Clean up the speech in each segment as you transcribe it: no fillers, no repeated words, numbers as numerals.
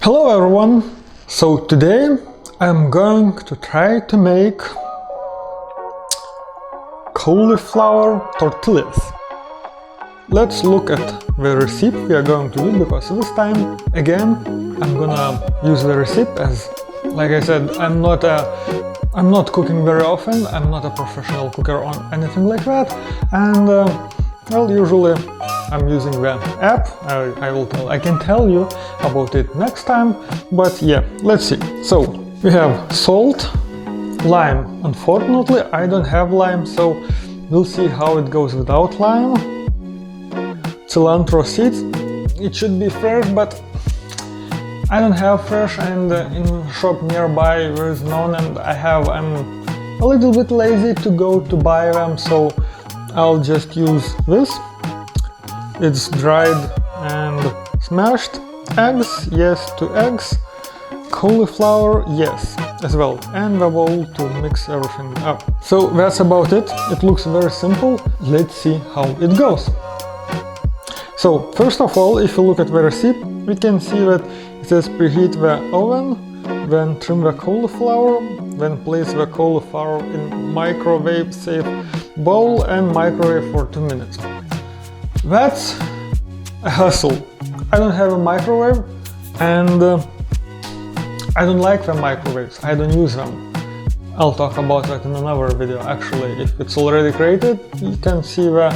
Hello everyone! So today I'm going to try to make cauliflower tortillas. Let's look at the recipe we are going to do, because this time again I'm gonna use the recipe as, like I said, I'm not cooking very often, I'm not a professional cooker or anything like that, and well, usually I'm using the app. I can tell you about it next time, but yeah, let's see. So we have salt, lime. Unfortunately, I don't have lime, so we'll see how it goes without lime. Cilantro seeds. It should be fresh, but I don't have fresh, and in the shop nearby there is none, and I'm a little bit lazy to go to buy them, so I'll just use this. It's dried and smashed. Eggs, yes, 2 eggs. Cauliflower, yes, as well. And the bowl to mix everything up. So that's about it. It looks very simple. Let's see how it goes. So first of all, if you look at the recipe, we can see that it says preheat the oven, then trim the cauliflower, then place the cauliflower in microwave safe bowl and microwave for 2 minutes. That's a hassle. I don't have a microwave, and I don't like the microwaves. I don't use them. I'll talk about that in another video. Actually, if it's already created, you can see the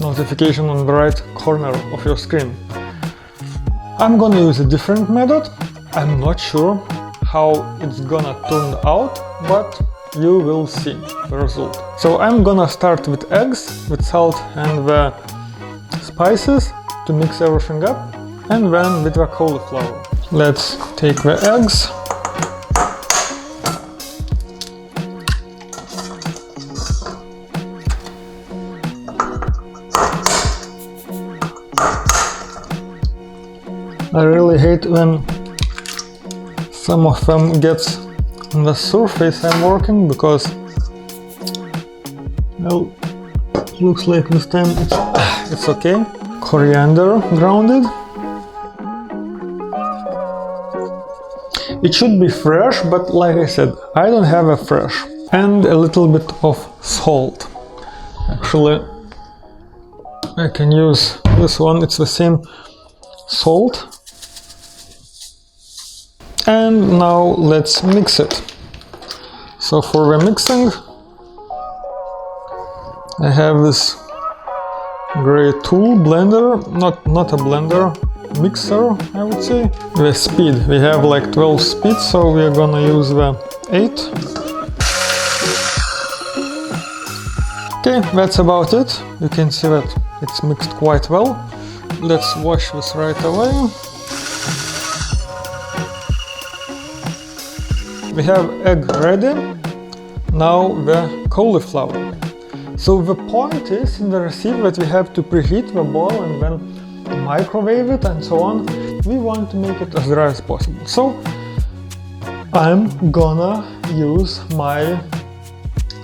notification on the right corner of your screen. I'm gonna use a different method. I'm not sure how it's gonna turn out, but you will see the result. So I'm gonna start with eggs, with salt and the spices to mix everything up, and then with the cauliflower. Let's take the eggs. I really hate when some of them gets on the surface I'm working, because, well, looks like this time it's okay. Coriander grounded. It should be fresh, but like I said, I don't have a fresh. And a little bit of salt. Actually, I can use this one, it's the same salt. And now let's mix it. So for the mixing, I have this gray tool, blender, not a blender, mixer, I would say. The speed, we have like 12 speeds, so we are gonna use the 8. Okay, that's about it. You can see that it's mixed quite well. Let's wash this right away. We have egg ready. Now the cauliflower. So the point is in the recipe that we have to preheat the bowl and then microwave it and so on. We want to make it as dry as possible. So I'm gonna use my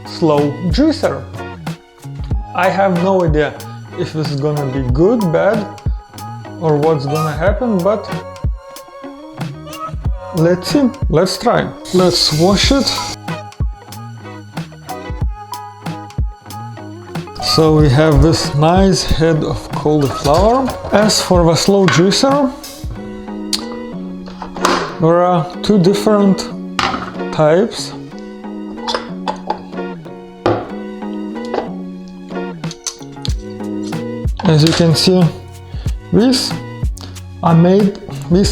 slow juicer. I have no idea if this is gonna be good, bad, or what's gonna happen, but let's see, let's try. Let's wash it. So we have this nice head of cauliflower. As for the slow juicer, there are 2 different types. As you can see, these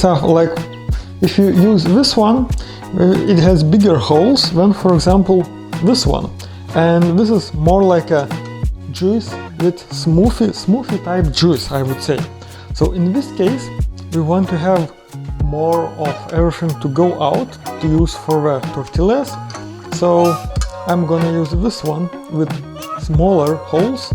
are like, if you use this one, it has bigger holes than, for example, this one. And this is more like a juice with smoothie type juice, I would say. So in this case, we want to have more of everything to go out to use for the tortillas. So I'm gonna use this one with smaller holes,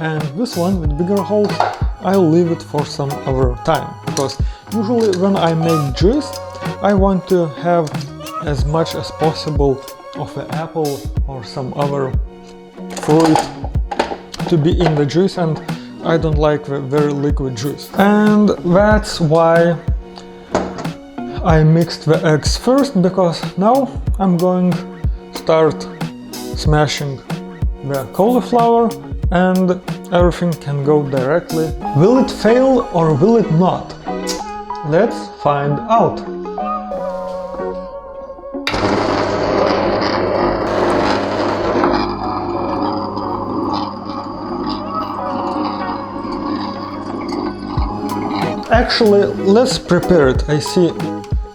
and this one with bigger holes I'll leave it for some other time, because usually when I make juice I want to have as much as possible of an apple or some other fruit to be in the juice, and I don't like the very liquid juice. And that's why I mixed the eggs first because now I'm going to start smashing the cauliflower and everything can go directly. Will it fail or will it not? Let's find out. Actually, let's prepare it. I see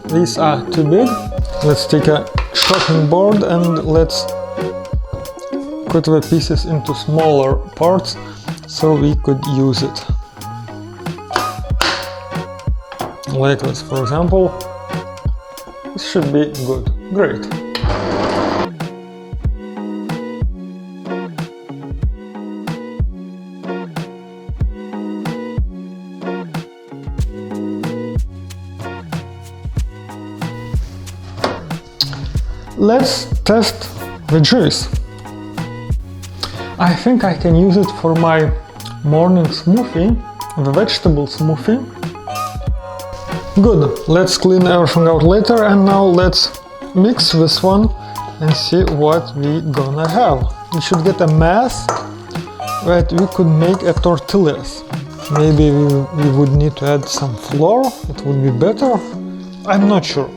these are too big. Let's take a chopping board and let's cut the pieces into smaller parts so we could use it. Like this, for example. This should be good. Great. Let's test the juice. I think I can use it for my morning smoothie, the vegetable smoothie. Good, let's clean everything out later and now let's mix this one and see what we gonna have. We should get a mass that we could make a tortillas. Maybe we would need to add some flour, it would be better. I'm not sure.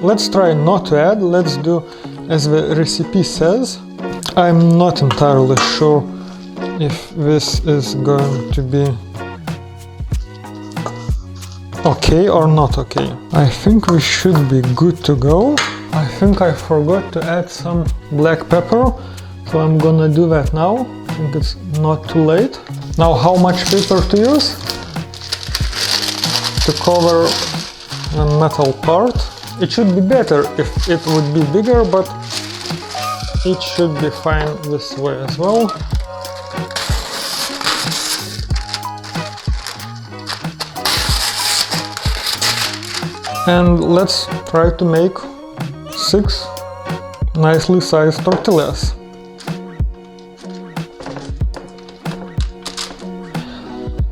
Let's try not to add, let's do as the recipe says. I'm not entirely sure if this is going to be okay or not okay. I think we should be good to go. I think I forgot to add some black pepper, so I'm gonna do that now. I think it's not too late. Now how much paper to use to cover the metal part? It should be better if it would be bigger, but it should be fine this way as well. And let's try to make 6 nicely sized tortillas.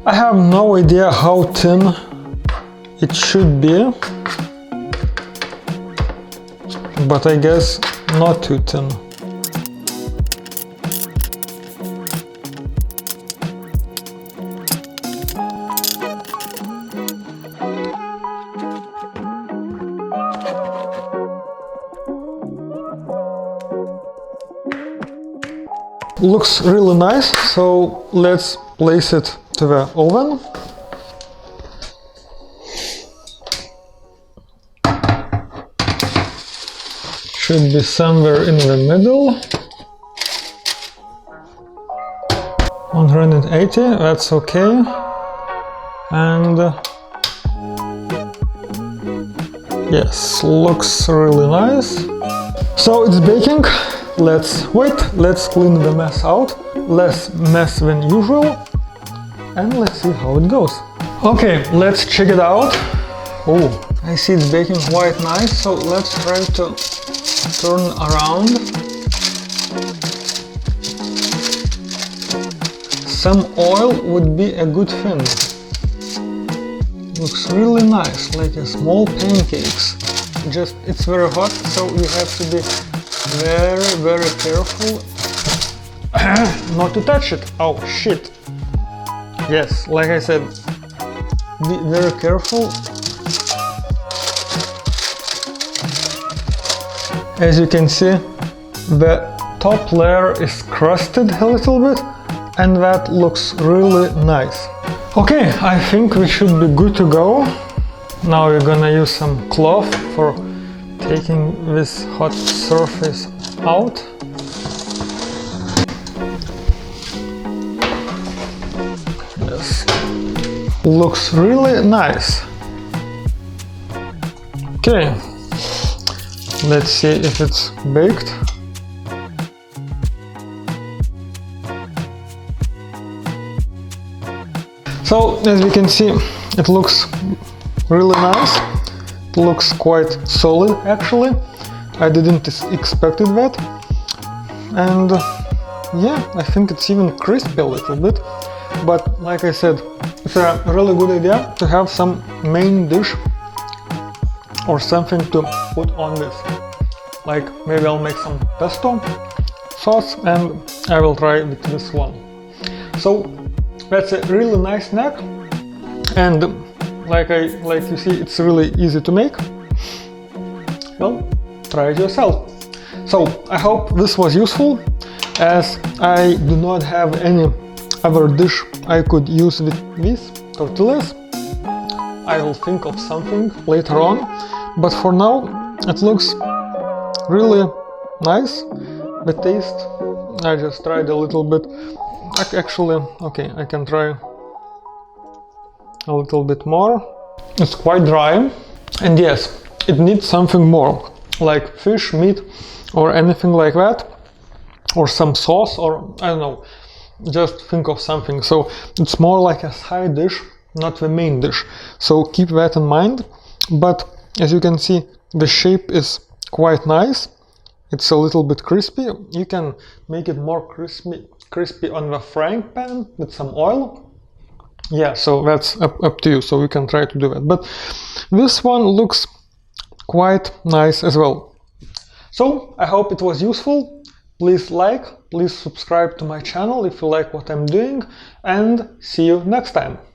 I have no idea how thin it should be, but I guess not too thin. Looks really nice, so let's place it to the oven. Should be somewhere in the middle. 180, that's okay. And yes, looks really nice. So it's baking. Let's wait, let's clean the mess out. Less mess than usual. And let's see how it goes. Okay, let's check it out. Oh, I see it's baking quite nice, so let's try to turn around. Some oil would be a good thing. Looks really nice, like a small pancakes. Just, it's very hot, so you have to be very careful not to touch it. Oh shit. Yes, like I said, be very careful. As you can see, the top layer is crusted a little bit, and that looks really nice. Okay, I think we should be good to go. Now we're gonna use some cloth for taking this hot surface out. Yes, looks really nice. Okay, let's see if it's baked. So, as we can see, it looks really nice. It looks quite solid actually. I didn't expect that. And yeah, I think it's even crispy a little bit. But like I said, it's a really good idea to have some main dish or something to put on this. Like maybe I'll make some pesto sauce and I will try with this one. So that's a really nice snack, and like you see, it's really easy to make. Well, try it yourself. So I hope this was useful, as I do not have any other dish I could use with these tortillas. I will think of something later on, but for now it looks really nice. The taste, I just tried a little bit. Actually, okay, I can try a little bit more. It's quite dry, and yes, it needs something more, like fish, meat, or anything like that, or some sauce, or I don't know, just think of something. So it's more like a side dish, not the main dish, so keep that in mind. But as you can see, the shape is quite nice. It's a little bit crispy. You can make it more crispy on the frying pan with some oil. Yeah, so that's up to you, so you can try to do that. But this one looks quite nice as well. So I hope it was useful. Please like, please subscribe to my channel if you like what I'm doing, and see you next time.